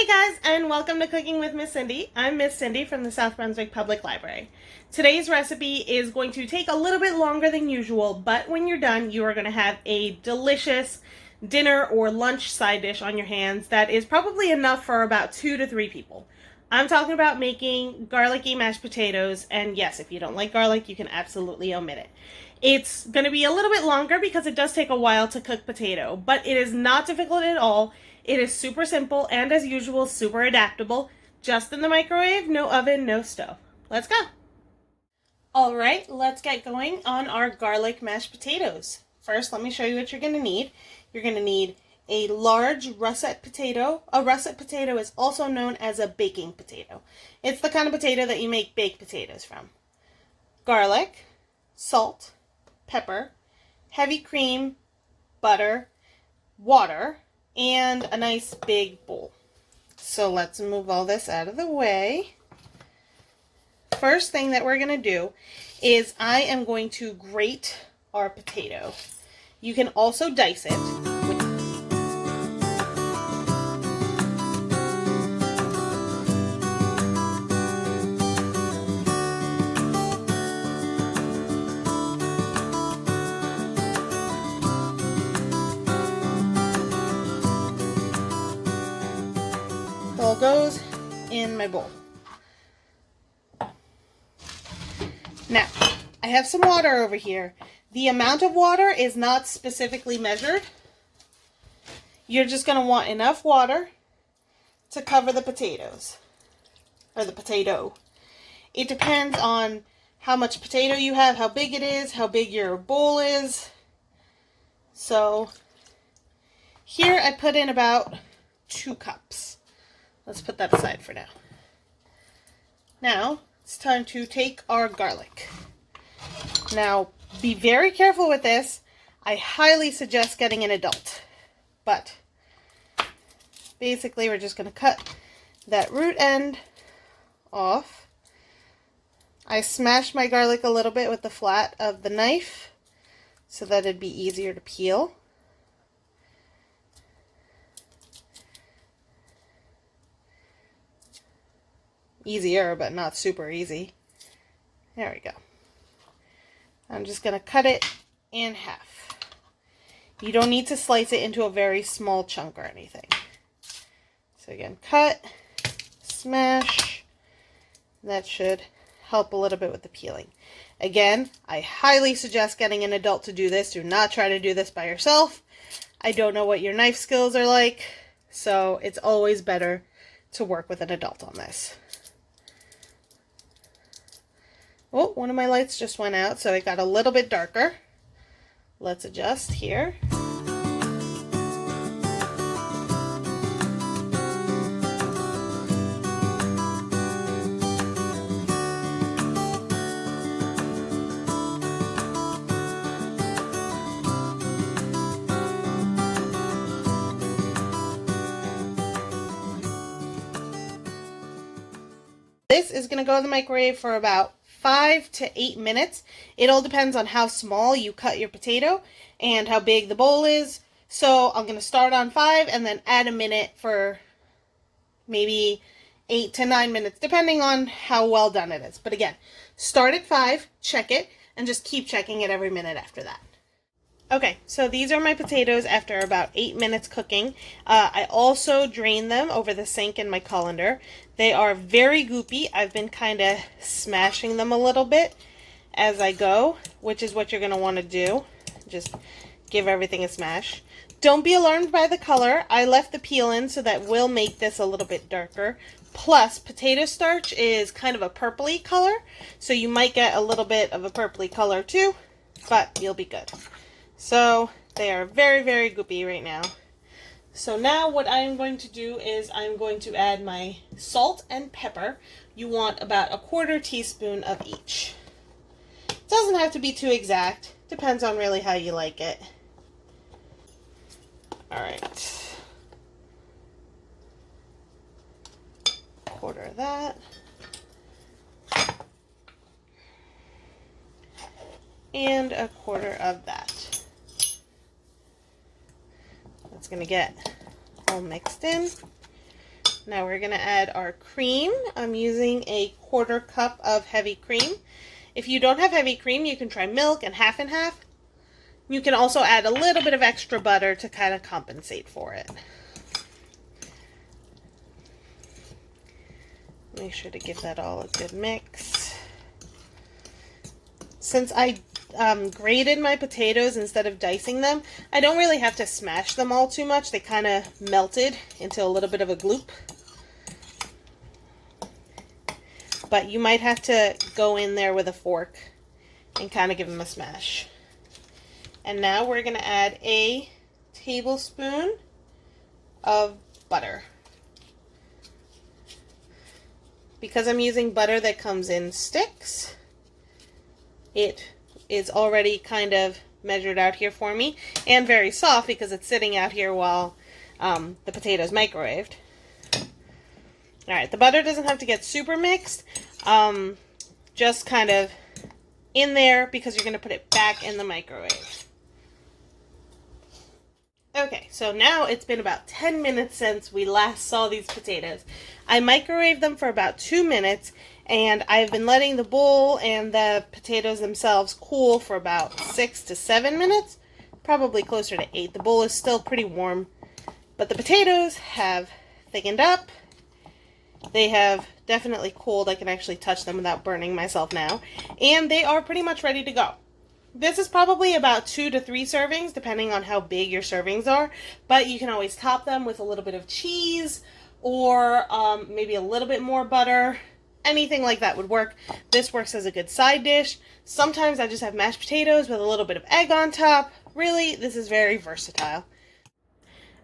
Hey guys, and welcome to Cooking with Miss Cindy. I'm Miss Cindy from the South Brunswick Public Library. Today's recipe is going to take a little bit longer than usual, but when you're done, you are going to have a delicious dinner or lunch side dish on your hands that is probably enough for about 2 to 3 people. I'm talking about making garlicky mashed potatoes, and yes, if you don't like garlic, you can absolutely omit it. It's going to be a little bit longer because it does take a while to cook potato, but it is not difficult at all. It is super simple and, as usual, super adaptable. Just in the microwave, no oven, no stove. Let's go. All right, let's get going on our garlic mashed potatoes. First, let me show you what you're going to need. You're going to need a large russet potato. A russet potato is also known as a baking potato. It's the kind of potato that you make baked potatoes from. Garlic, salt, pepper, heavy cream, butter, water, and a nice big bowl. So let's move all this out of the way. First thing that we're going to do is I am going to grate our potato. You can also dice it. All goes in my bowl. Now, I have some water over here. The amount of water is not specifically measured. You're just going to want enough water to cover the potatoes, or the potato. It depends on how much potato you have, how big it is, how big your bowl is. So, here I put in about 2 cups. Let's put that aside for now. Now, it's time to take our garlic. Now, be very careful with this. I highly suggest getting an adult. But, basically, we're just going to cut that root end off. I smashed my garlic a little bit with the flat of the knife so that it'd be easier to peel. Easier, but not super easy. There we go. I'm just going to cut it in half. You don't need to slice it into a very small chunk or anything. So again, cut, smash. That should help a little bit with the peeling. Again, I highly suggest getting an adult to do this. Do not try to do this by yourself. I don't know what your knife skills are like, so it's always better to work with an adult on this. Oh, one of my lights just went out, so it got a little bit darker. Let's adjust here. This is going to go in the microwave for about 5 to 8 minutes. It all depends on how small you cut your potato and how big the bowl is. So I'm going to start on 5 and then add a minute for maybe 8 to 9 minutes, depending on how well done it is. But again, start at 5, check it, and just keep checking it every minute after that. Okay, so these are my potatoes after about 8 minutes cooking. I also drained them over the sink in my colander. They are very goopy. I've been kind of smashing them a little bit as I go, which is what you're going to want to do. Just give everything a smash. Don't be alarmed by the color. I left the peel in, so that will make this a little bit darker. Plus, potato starch is kind of a purpley color, so you might get a little bit of a purpley color too, but you'll be good. So they are very, very goopy right now. So now what I'm going to do is I'm going to add my salt and pepper. You want about 1/4 teaspoon of each. It doesn't have to be too exact. Depends on really how you like it. Alright. 1/4 of that. And 1/4 of that. It's going to get all mixed in. Now we're going to add our cream. I'm using a 1/4 cup of heavy cream. If you don't have heavy cream, you can try milk and half. You can also add a little bit of extra butter to kind of compensate for it. Make sure to give that all a good mix. Since I grated my potatoes instead of dicing them, I don't really have to smash them all too much. They kind of melted into a little bit of a gloop. But you might have to go in there with a fork and kind of give them a smash. And now we're going to add a tablespoon of butter. Because I'm using butter that comes in sticks, it is already kind of measured out here for me, and very soft because it's sitting out here while the potatoes microwaved. Alright, the butter doesn't have to get super mixed, just kind of in there because you're going to put it back in the microwave. Okay, so now it's been about 10 minutes since we last saw these potatoes. I microwaved them for about 2 minutes, and I've been letting the bowl and the potatoes themselves cool for about 6 to 7 minutes, probably closer to 8. The bowl is still pretty warm, but the potatoes have thickened up. They have definitely cooled. I can actually touch them without burning myself now, and they are pretty much ready to go. This is probably about 2 to 3 servings, depending on how big your servings are, but you can always top them with a little bit of cheese or maybe a little bit more butter. Anything like that would work. This works as a good side dish. Sometimes I just have mashed potatoes with a little bit of egg on top. Really, this is very versatile.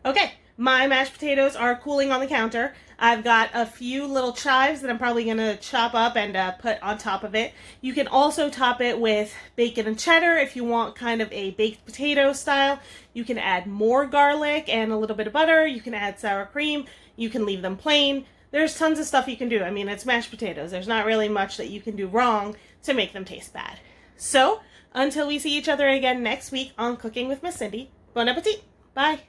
Okay, my mashed potatoes are cooling on the counter. I've got a few little chives that I'm probably going to chop up and put on top of it. You can also top it with bacon and cheddar if you want kind of a baked potato style. You can add more garlic and a little bit of butter. You can add sour cream. You can leave them plain. There's tons of stuff you can do. I mean, it's mashed potatoes. There's not really much that you can do wrong to make them taste bad. So, until we see each other again next week on Cooking with Miss Cindy, bon appetit. Bye.